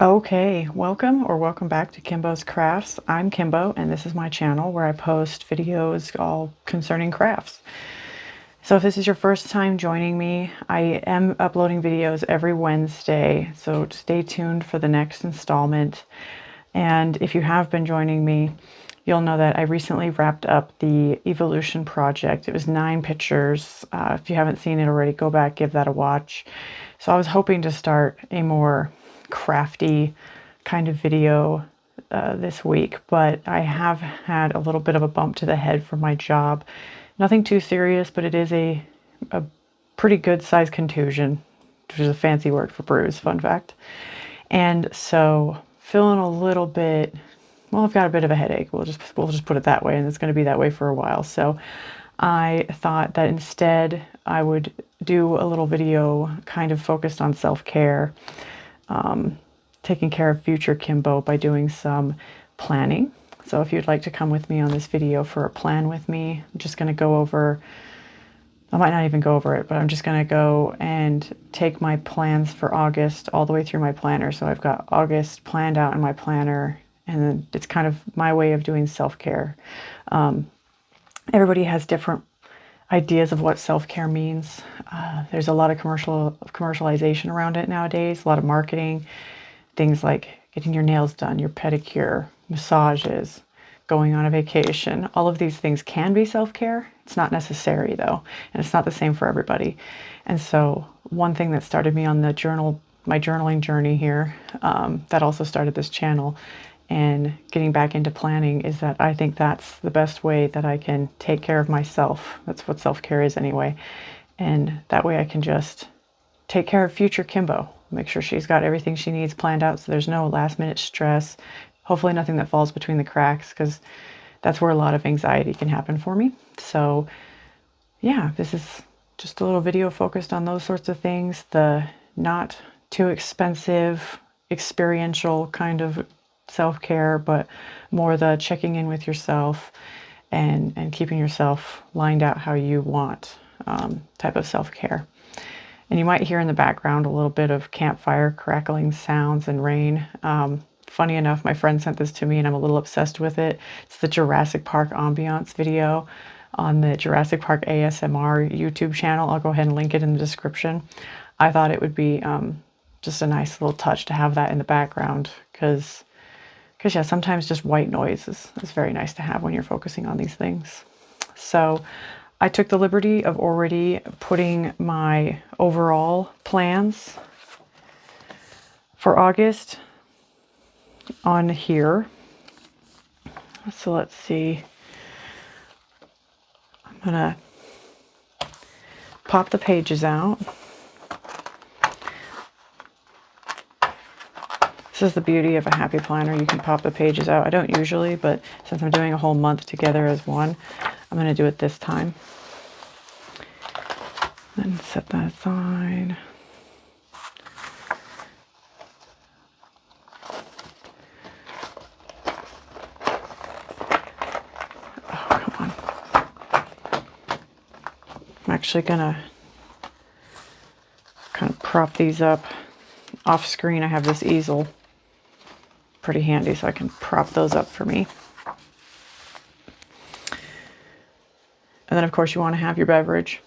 Okay, welcome back to Kimbo's Crafts. I'm Kimbo and this is my channel where I post videos all concerning crafts. So if this is your first time joining me, I am uploading videos every Wednesday, so stay tuned for the next installment. And if you have been joining me, you'll know that I recently wrapped up the Evolution project. It was 9 pictures. If you haven't seen it already, go back, give that a watch. So I was hoping to start a more crafty kind of video this week, but I have had a little bit of a bump to the head from my job. Nothing too serious, but it is a pretty good sized contusion, which is a fancy word for bruise, fun fact. And so feeling a little bit, well, I've got a bit of a headache. We'll just put it that way, and it's going to be that way for a while. So I thought that instead I would do a little video kind of focused on self-care, taking care of future Kimbo by doing some planning. So if you'd like to come with me on this video for a plan with me, I'm just going to go over, I might not even go over it, but I'm just going to go and take my plans for August all the way through my planner. So I've got August planned out in my planner, and then it's kind of my way of doing self-care. Everybody has different ideas of what self-care means. There's a lot of commercialization around it nowadays, a lot of marketing, things like getting your nails done, your pedicure, massages, going on a vacation. All of these things can be self-care. It's not necessary though, and it's not the same for everybody. And so one thing that started me on my journaling journey here, that also started this channel and getting back into planning, is that I think that's the best way that I can take care of myself. That's what self-care is anyway. And that way I can just take care of future Kimbo, make sure she's got everything she needs planned out so there's no last minute stress, hopefully nothing that falls between the cracks, because that's where a lot of anxiety can happen for me. So yeah, this is just a little video focused on those sorts of things, the not too expensive experiential kind of self-care, but more the checking in with yourself and keeping yourself lined out how you want, type of self-care. And you might hear in the background a little bit of campfire crackling sounds and rain. Funny enough, my friend sent this to me and I'm a little obsessed with it. It's the Jurassic Park ambiance video on the Jurassic Park ASMR YouTube channel. I'll go ahead and link it in the description. I thought it would be just a nice little touch to have that in the background, because yeah, sometimes just white noise is very nice to have when you're focusing on these things. So I took the liberty of already putting my overall plans for August on here. So let's see. I'm gonna pop the pages out. This is the beauty of a happy planner. You can pop the pages out. I don't usually, but since I'm doing a whole month together as one, I'm going to do it this time. And set that aside. Oh, come on. I'm actually going to kind of prop these up off screen. I have this easel. Pretty handy, so I can prop those up for me. And then of course you want to have your beverage.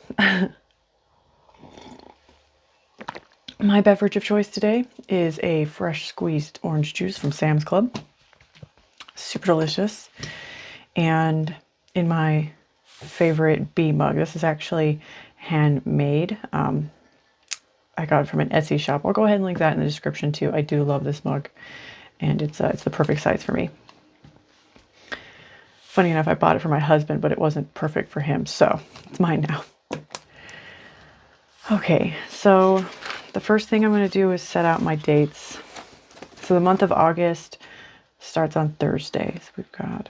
My beverage of choice today is a fresh squeezed orange juice from Sam's Club. Super delicious. And in my favorite bee mug. This is actually handmade. I got it from an Etsy shop. I'll go ahead and link that in the description too. I do love this mug, and it's the perfect size for me. Funny enough, I bought it for my husband, but it wasn't perfect for him, so it's mine now. Okay, so the first thing I'm going to do is set out my dates. So the month of August starts on Thursdays. We've got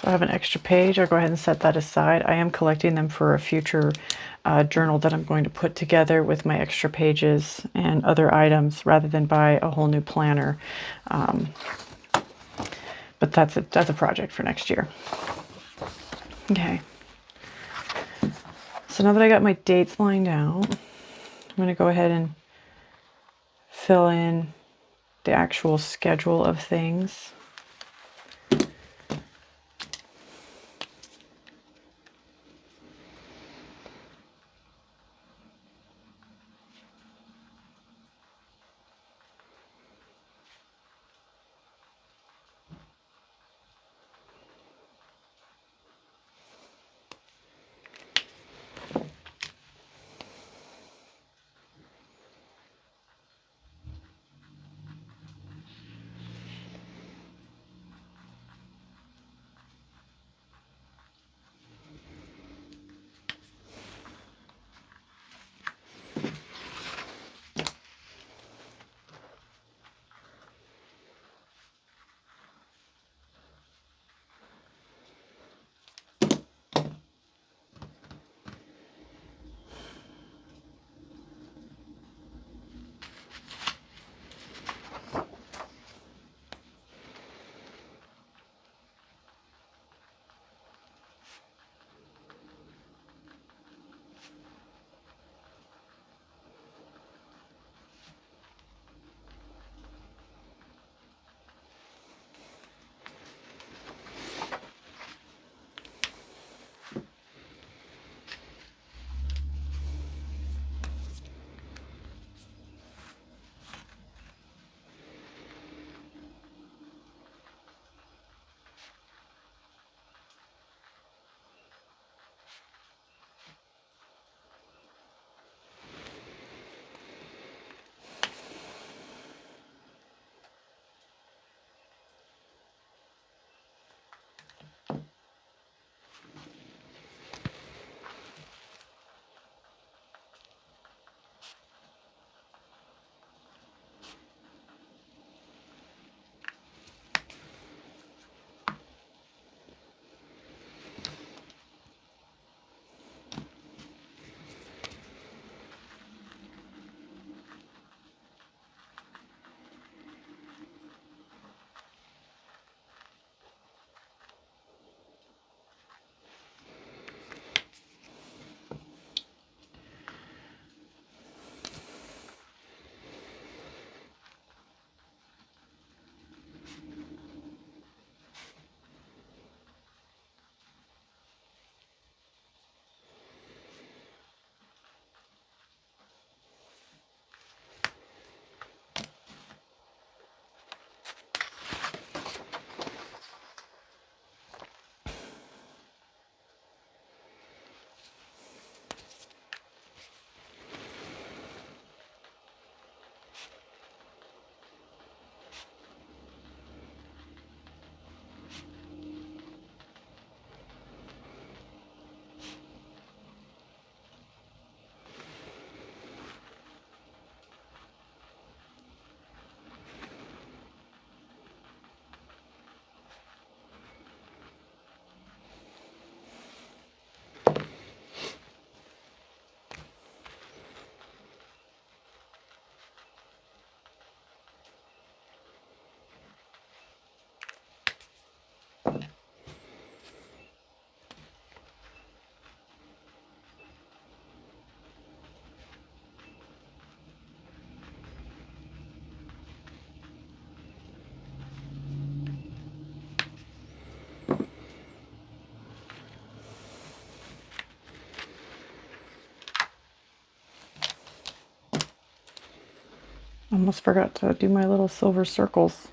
So I have an extra page. I'll go ahead and set that aside. I am collecting them for a future journal that I'm going to put together with my extra pages and other items rather than buy a whole new planner. But that's a project for next year. Okay. So now that I got my dates lined out, I'm going to go ahead and fill in the actual schedule of things. Almost forgot to do my little silver circles.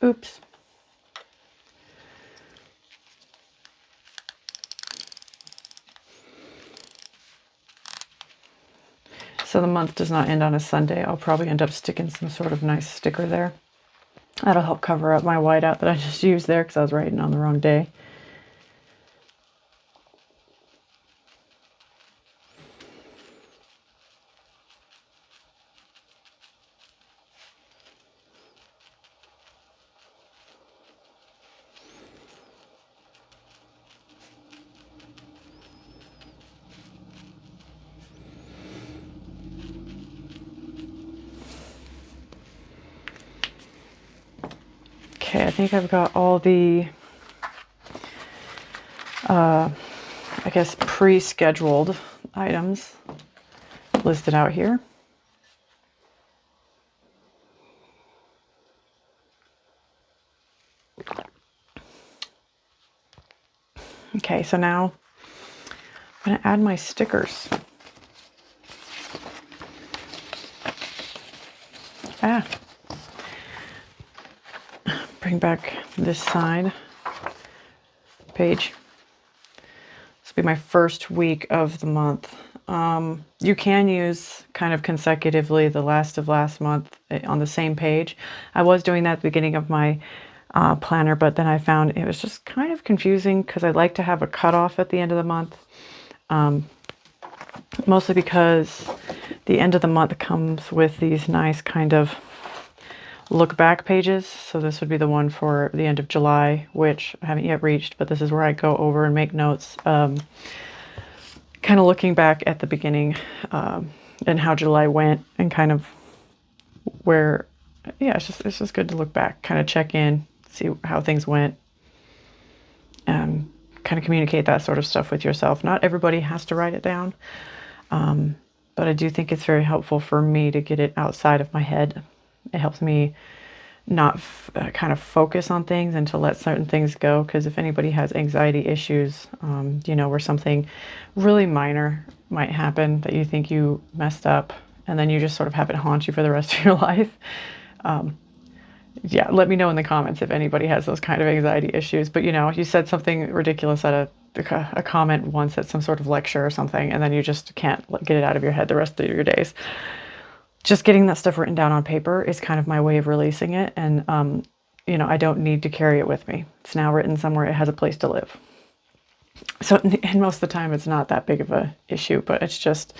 Oops. So the month does not end on a Sunday. I'll probably end up sticking some sort of nice sticker there. That'll help cover up my whiteout that I just used there because I was writing on the wrong day. Okay, I think I've got all the, I guess, pre-scheduled items listed out here. Okay, so now I'm going to add my stickers. Bring back this side page. This will be my first week of the month. You can use kind of consecutively the last of last month on the same page. I was doing that at the beginning of my planner, but then I found it was just kind of confusing because I like to have a cutoff at the end of the month. Mostly because the end of the month comes with these nice kind of look back pages. So this would be the one for the end of July, which I haven't yet reached, but this is where I go over and make notes, kind of looking back at the beginning and how July went and kind of where, yeah, it's just good to look back, kind of check in, see how things went, kind of communicate that sort of stuff with yourself. Not everybody has to write it down, but I do think it's very helpful for me to get it outside of my head. It helps me not kind of focus on things and to let certain things go. Because if anybody has anxiety issues, you know, where something really minor might happen that you think you messed up and then you just sort of have it haunt you for the rest of your life. Yeah, let me know in the comments if anybody has those kind of anxiety issues. But, you know, you said something ridiculous at a comment once at some sort of lecture or something, and then you just can't get it out of your head the rest of your days. Just getting that stuff written down on paper is kind of my way of releasing it. And, you know, I don't need to carry it with me. It's now written somewhere. It has a place to live. So, and most of the time it's not that big of a issue, but it's just,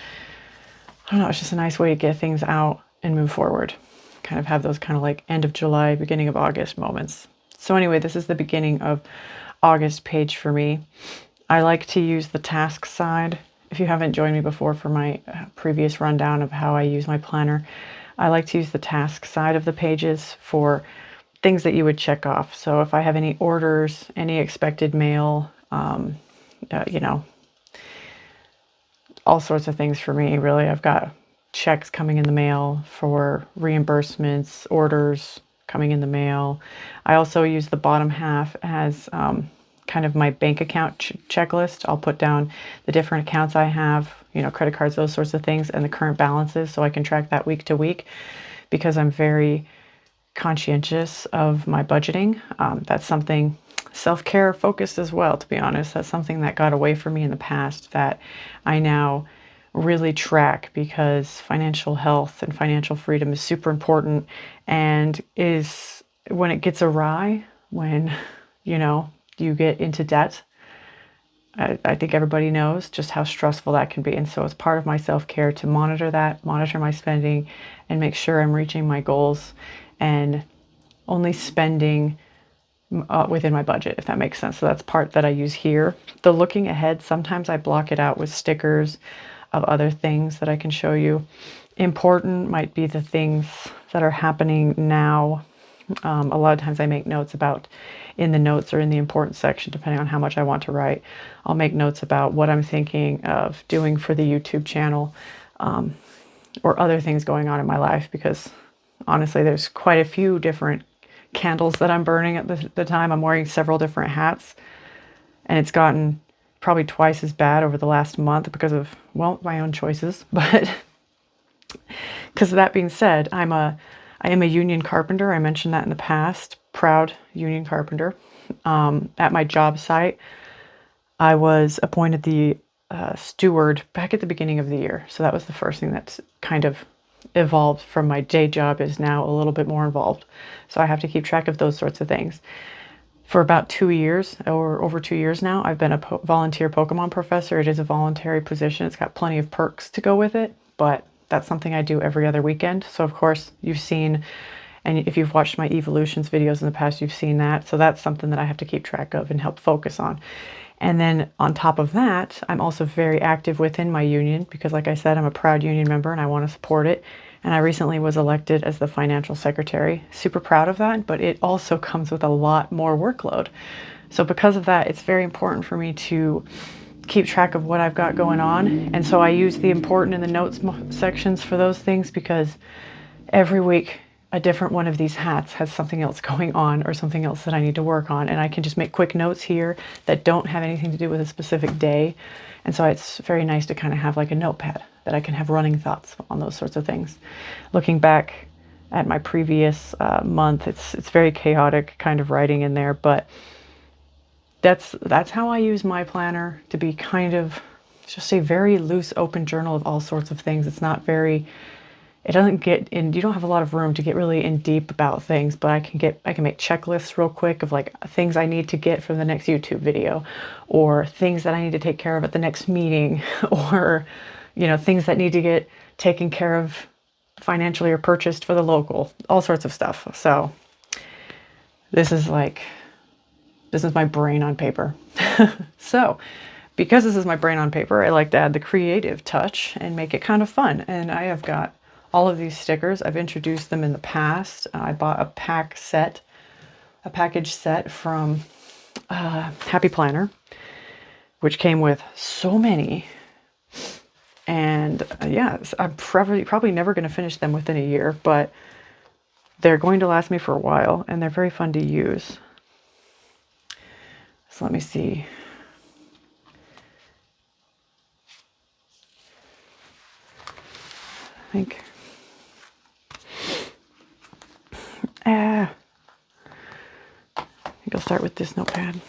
I don't know, it's just a nice way to get things out and move forward. Kind of have those kind of like end of July, beginning of August moments. So anyway, this is the beginning of August page for me. I like to use the task side. If you haven't joined me before for my previous rundown of how I use my planner, I like to use the task side of the pages for things that you would check off. So if I have any orders, any expected mail, you know, all sorts of things for me, really. I've got checks coming in the mail for reimbursements, orders coming in the mail. I also use the bottom half as kind of my bank account checklist. I'll put down the different accounts I have, you know, credit cards, those sorts of things, and the current balances so I can track that week to week because I'm very conscientious of my budgeting. That's something self-care focused as well, to be honest. That's something that got away from me in the past that I now really track because financial health and financial freedom is super important and is when it gets awry, when, you know, you get into debt. I think everybody knows just how stressful that can be. And so it's part of my self-care to monitor that, monitor my spending, and make sure I'm reaching my goals and only spending within my budget, if that makes sense. So that's part that I use here. The looking ahead, sometimes I block it out with stickers of other things that I can show you. Important might be the things that are happening now. A lot of times I make notes about in the notes or in the important section, depending on how much I want to write. I'll make notes about what I'm thinking of doing for the YouTube channel or other things going on in my life, because honestly, there's quite a few different candles that I'm burning at the time. I'm wearing several different hats, and it's gotten probably twice as bad over the last month because of, well, my own choices. But because of that being said, I'm a I am a union carpenter. I mentioned that in the past. Proud union carpenter. At my job site, I was appointed the steward back at the beginning of the year. So that was the first thing that's kind of evolved from my day job, is now a little bit more involved. So I have to keep track of those sorts of things. For about 2 years, or over 2 years now, I've been a volunteer Pokemon professor. It is a voluntary position. It's got plenty of perks to go with it, but that's something I do every other weekend. So of course you've seen, and if you've watched my evolutions videos in the past, you've seen that. So that's something that I have to keep track of and help focus on. And then on top of that, I'm also very active within my union because, like I said, I'm a proud union member and I want to support it. And I recently was elected as the financial secretary. Super proud of that, but it also comes with a lot more workload. So because of that, it's very important for me to keep track of what I've got going on. And so I use the important in the notes sections for those things, because every week a different one of these hats has something else going on or something else that I need to work on. And I can just make quick notes here that don't have anything to do with a specific day. And so it's very nice to kind of have like a notepad that I can have running thoughts on those sorts of things. Looking back at my previous month, it's very chaotic kind of writing in there, but that's how I use my planner, to be kind of just a very loose, open journal of all sorts of things. It's not very, it doesn't get in, you don't have a lot of room to get really in deep about things, but I can make checklists real quick of like things I need to get for the next YouTube video, or things that I need to take care of at the next meeting, or, you know, things that need to get taken care of financially or purchased for the local, all sorts of stuff. So this is my brain on paper. So because this is my brain on paper, I like to add the creative touch and make it kind of fun. And I have got all of these stickers. I've introduced them in the past. I bought a package set from Happy Planner, which came with so many. And yeah, I'm probably never going to finish them within a year, but they're going to last me for a while, and they're very fun to use. So let me see. I think I'll start with this notepad.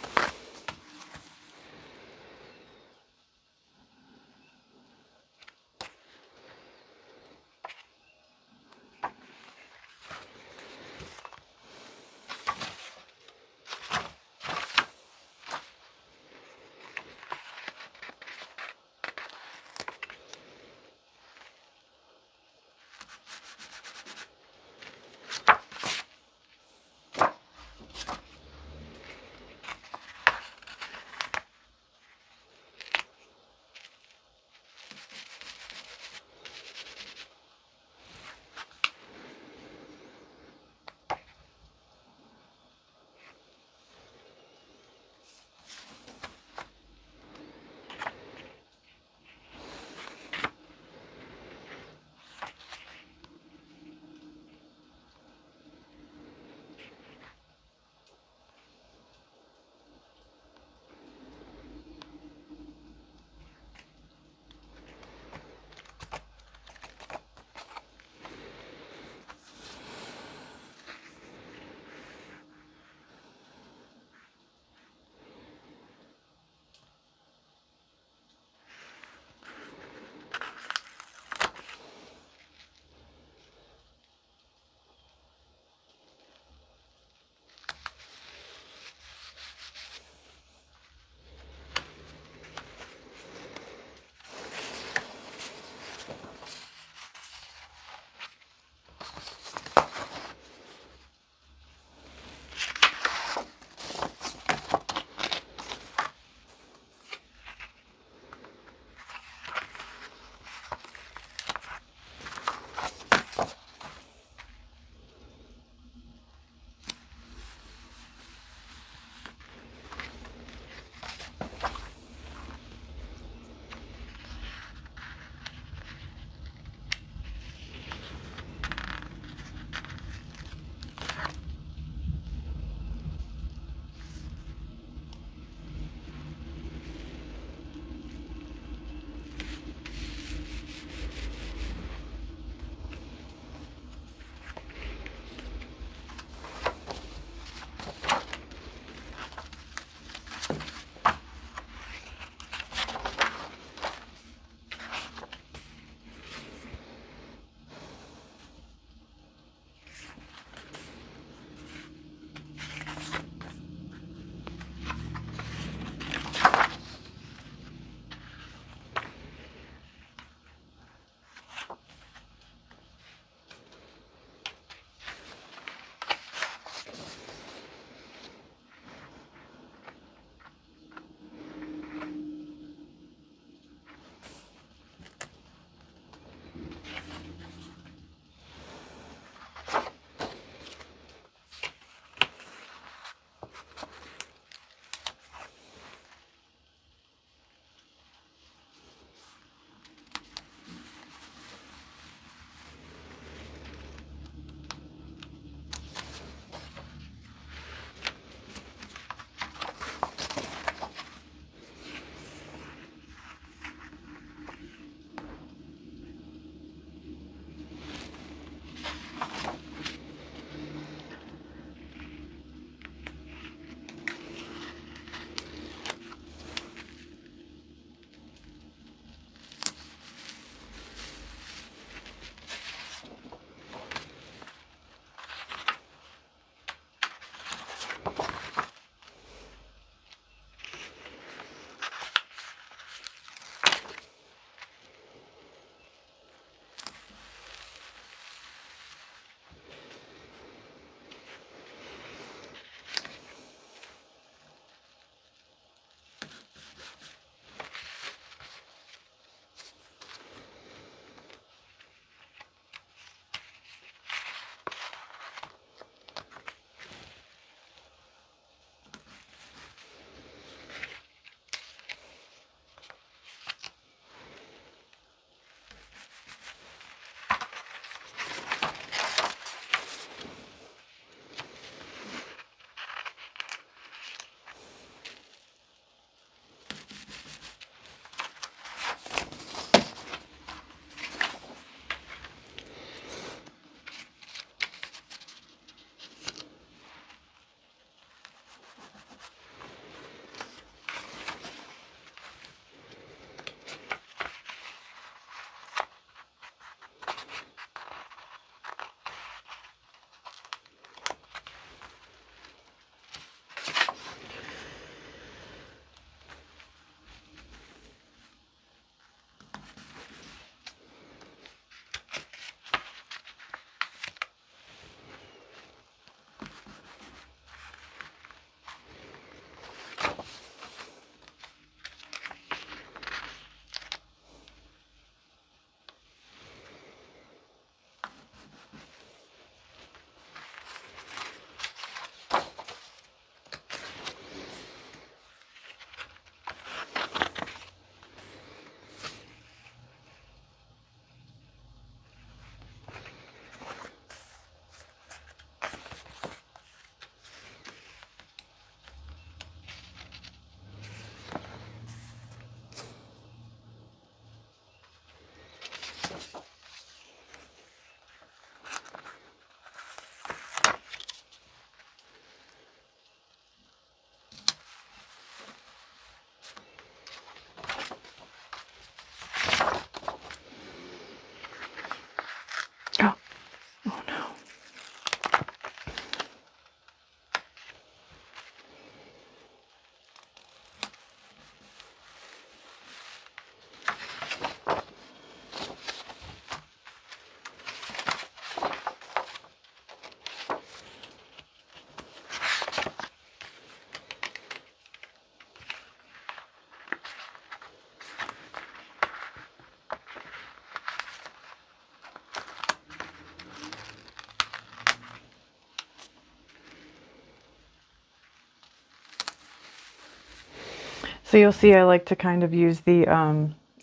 So you'll see I like to kind of use the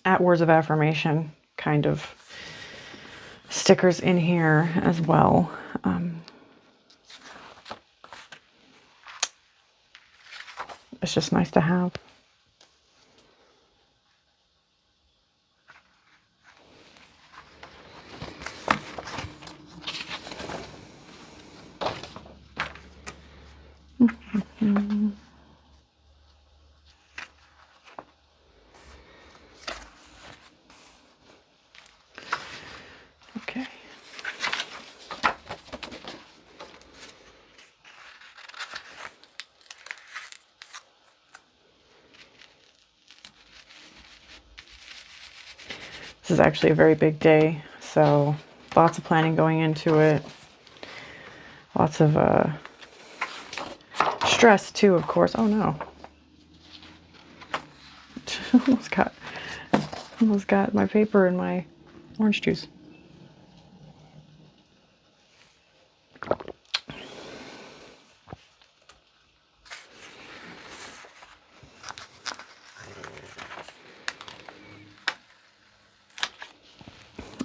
at words of affirmation kind of stickers in here as well. It's just nice to have. Okay. This is actually a very big day, so lots of planning going into it. Lots of stress too, of course. Oh no. almost got my paper in my orange juice.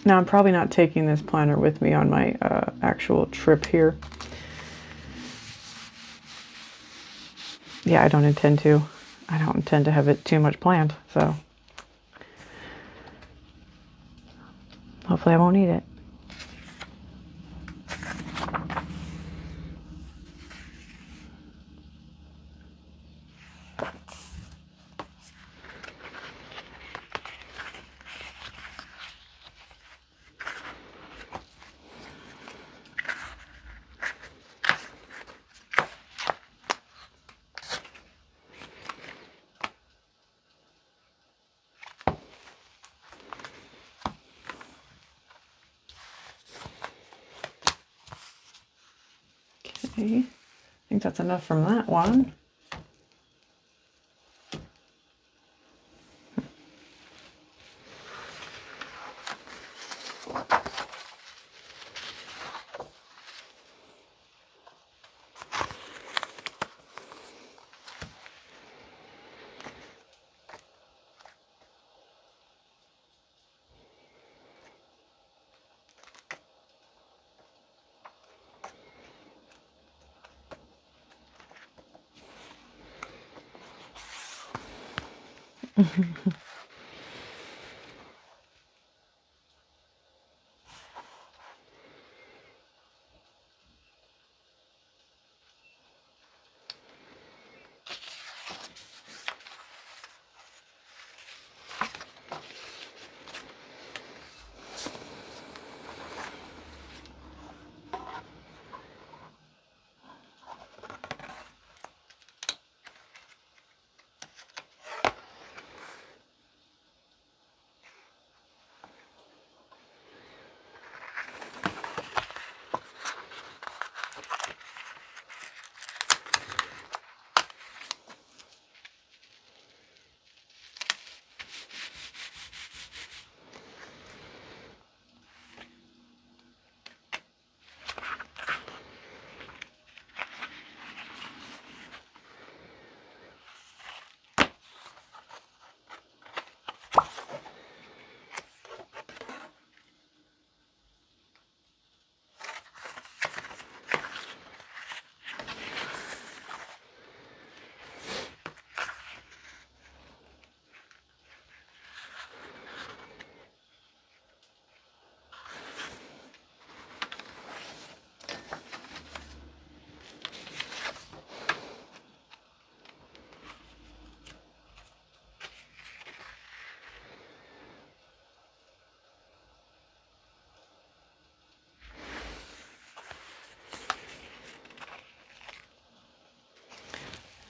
Now, I'm probably not taking this planner with me on my actual trip here. Yeah, I don't intend to. I don't intend to have it too much planned, so hopefully I won't need it. Okay, I think that's enough from that one.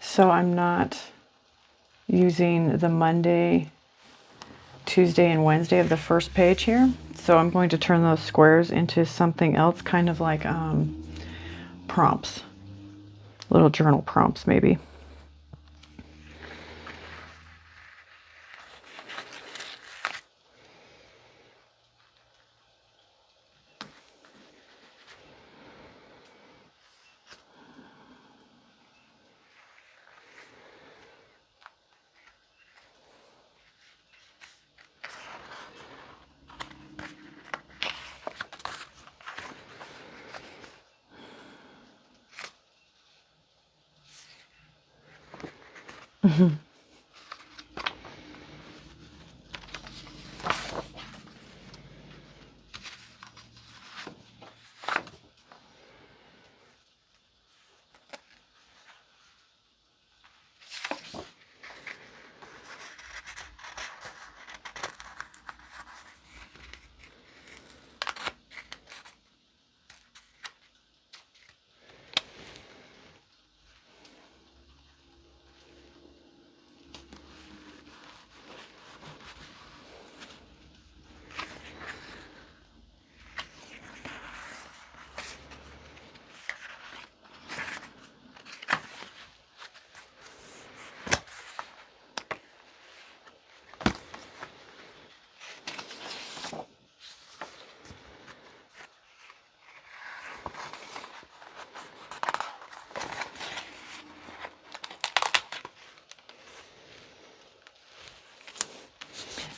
So I'm not using the Monday, Tuesday, and Wednesday of the first page here. So I'm going to turn those squares into something else, kind of like prompts, little journal prompts maybe.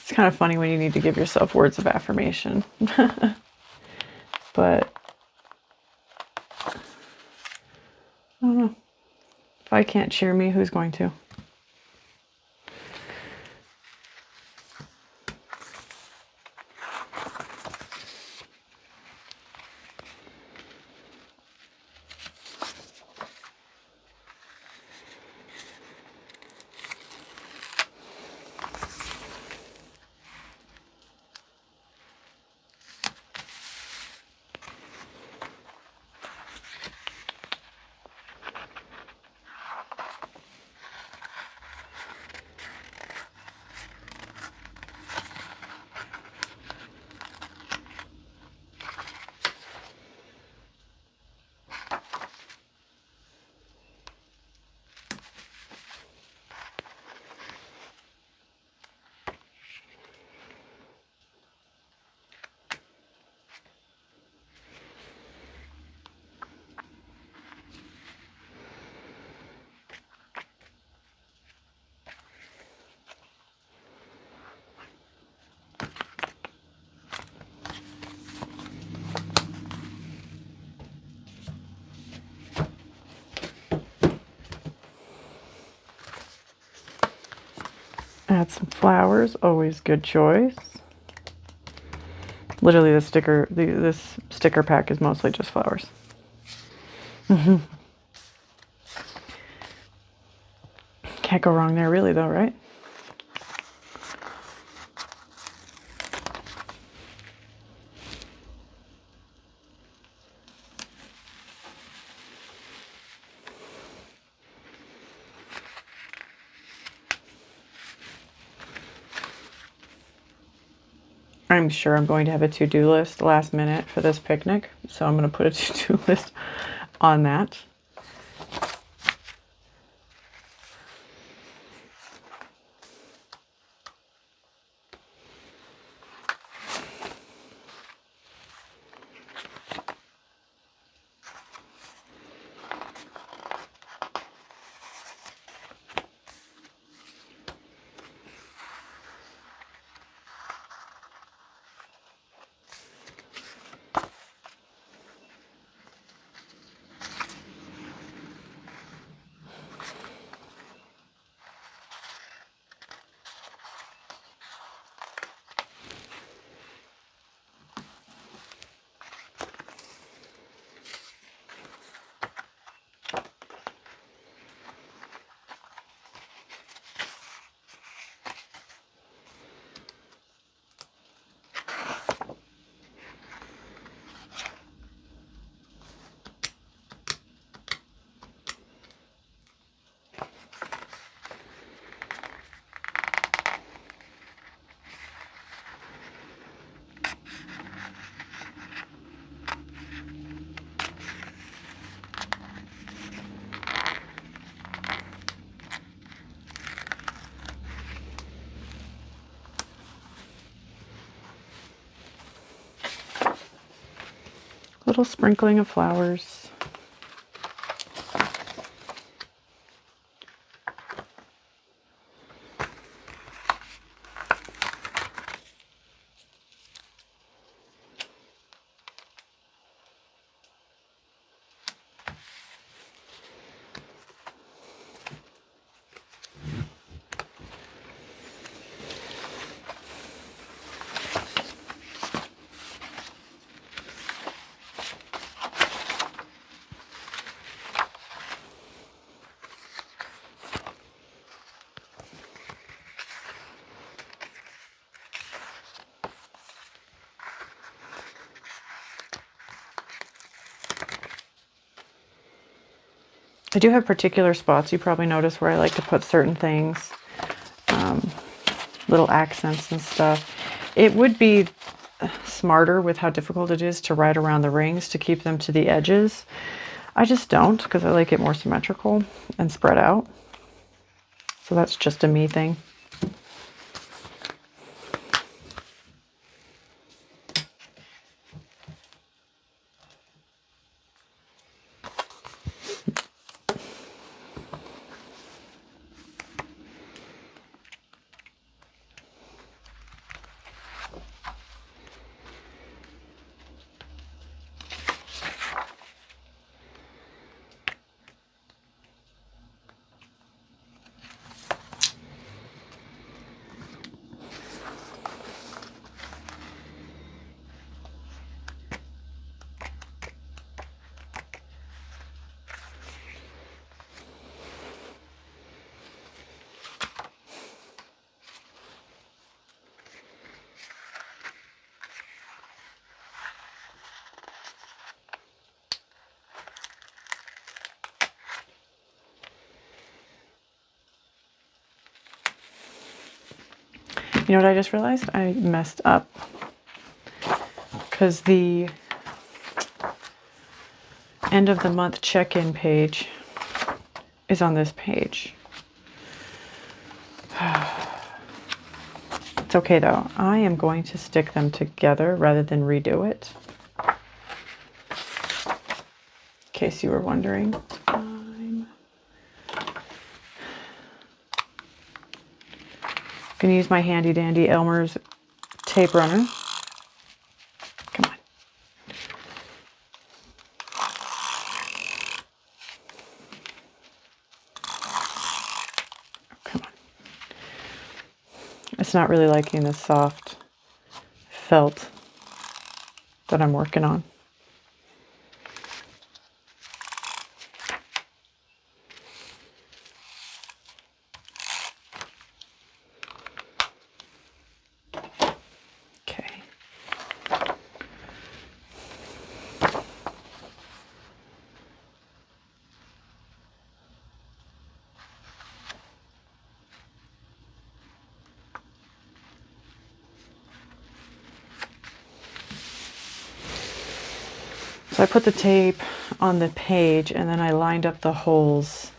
It's kind of funny when you need to give yourself words of affirmation. But I don't know. If I can't cheer me, who's going to? Add some flowers, always good choice. Literally, this sticker pack is mostly just flowers. Can't go wrong there, really, though, right? I'm sure I'm going to have a to-do list last minute for this picnic, so I'm going to put a to-do list on that. Little sprinkling of flowers. I do have particular spots you probably notice where I like to put certain things, little accents and stuff. It would be smarter with how difficult it is to write around the rings to keep them to the edges. I just don't, because I like it more symmetrical and spread out. So that's just a me thing. You know what I just realized? I messed up. Because the end of the month check-in page is on this page. It's okay though. I am going to stick them together rather than redo it. In case you were wondering. I'm going to use my handy dandy Elmer's tape runner. Come on. Come on. It's not really liking the soft felt that I'm working on. So I put the tape on the page and then I lined up the holes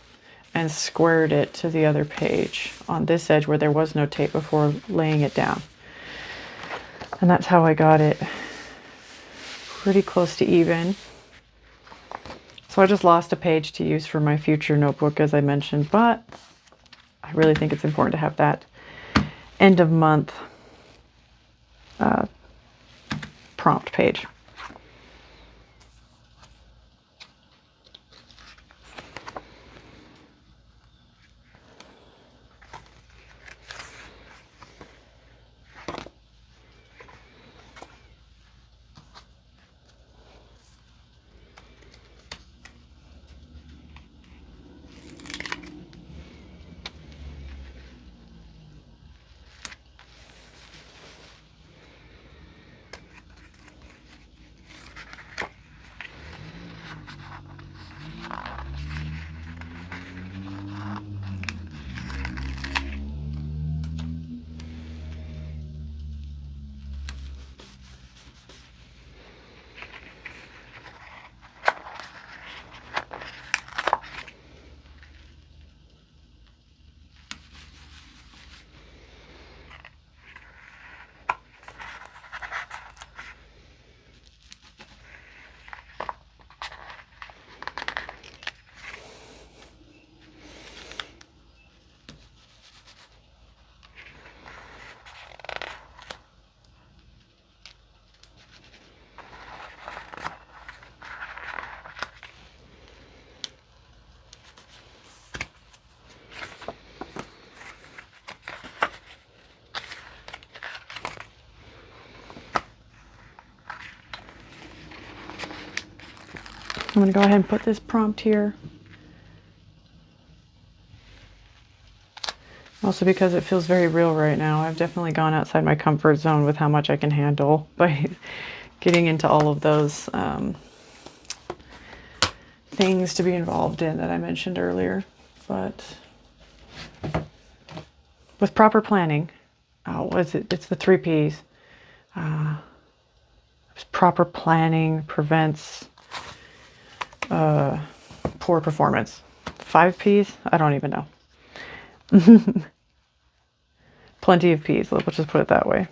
and squared it to the other page on this edge where there was no tape before laying it down. And that's how I got it pretty close to even. So I just lost a page to use for my future notebook, as I mentioned, but I really think it's important to have that end of month prompt page. I'm going to go ahead and put this prompt here. Also because it feels very real right now. I've definitely gone outside my comfort zone with how much I can handle by getting into all of those things to be involved in that I mentioned earlier. But with proper planning, what is it? It's the 3 Ps. Proper planning prevents poor performance. 5 Ps? I don't even know. Plenty of Ps, let's just put it that way.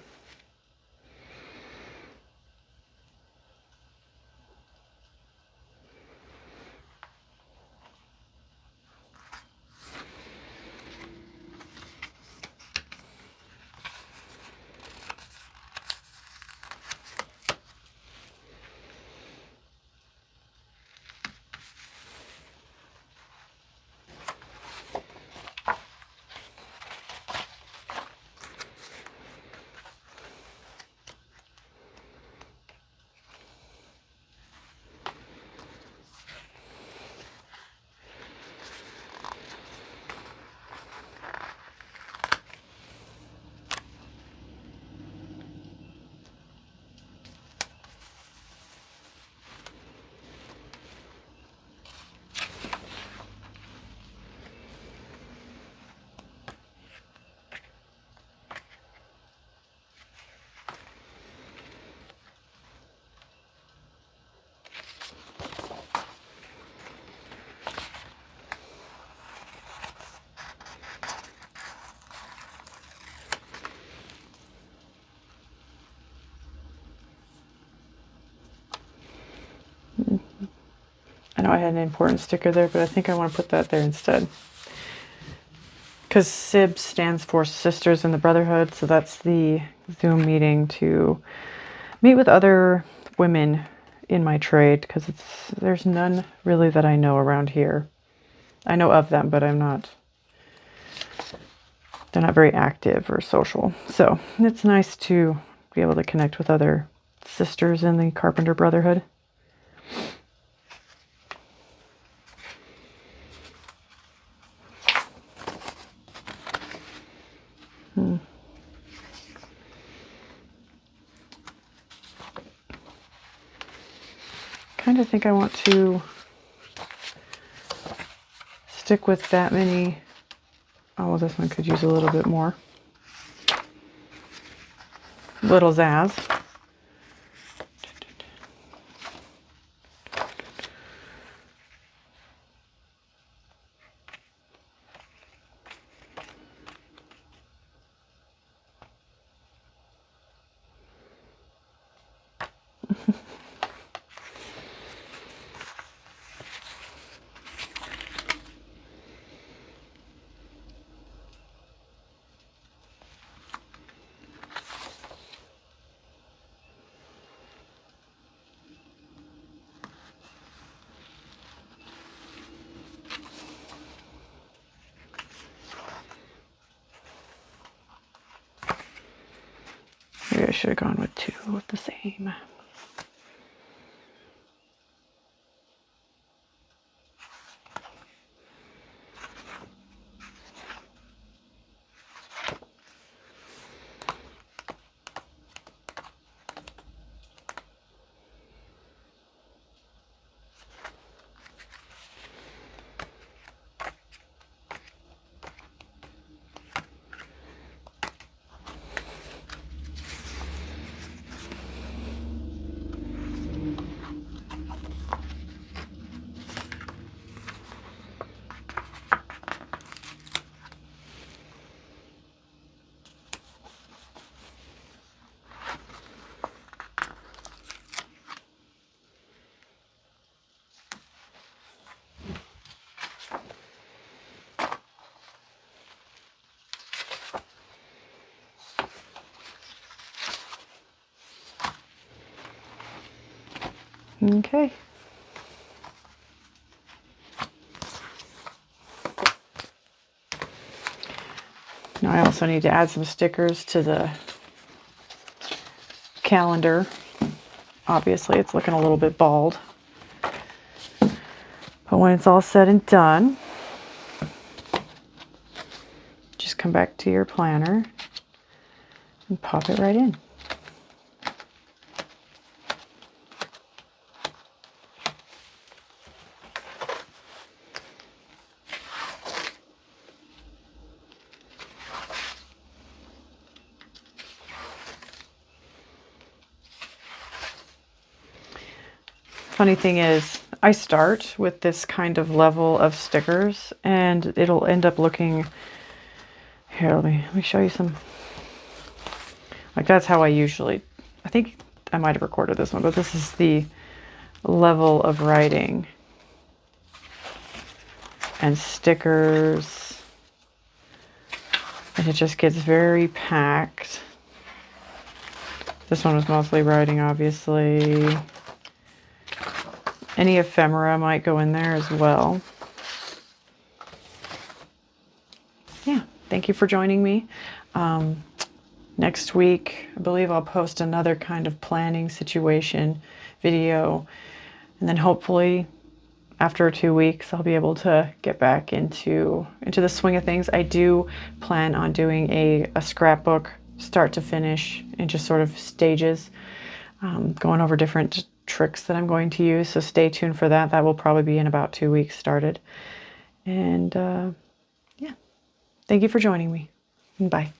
I know I had an important sticker there, but I think I want to put that there instead. Because SIB stands for Sisters in the Brotherhood, so that's the Zoom meeting to meet with other women in my trade, because there's none really that I know around here. I know of them, but they're not very active or social. So it's nice to be able to connect with other sisters in the Carpenter Brotherhood. Kind of think I want to stick with that many. Oh, well, this one could use a little bit more. Little zazz. Maybe I should have gone with 2 with the same. Okay. Now I also need to add some stickers to the calendar. Obviously, it's looking a little bit bald. But when it's all said and done, just come back to your planner and pop it right in. Funny thing is, I start with this kind of level of stickers and it'll end up looking, here, let me show you some, like that's how I usually, I think I might have recorded this one, but this is the level of writing and stickers, and it just gets very packed. This one was mostly writing, obviously. Any ephemera might go in there as well. Yeah, thank you for joining me. Next week, I believe I'll post another kind of planning situation video, and then hopefully after 2 weeks, I'll be able to get back into the swing of things. I do plan on doing a scrapbook, start to finish, in just sort of stages, going over different tricks that I'm going to use. So stay tuned for that. That will probably be in about 2 weeks started. And yeah, thank you for joining me. Bye.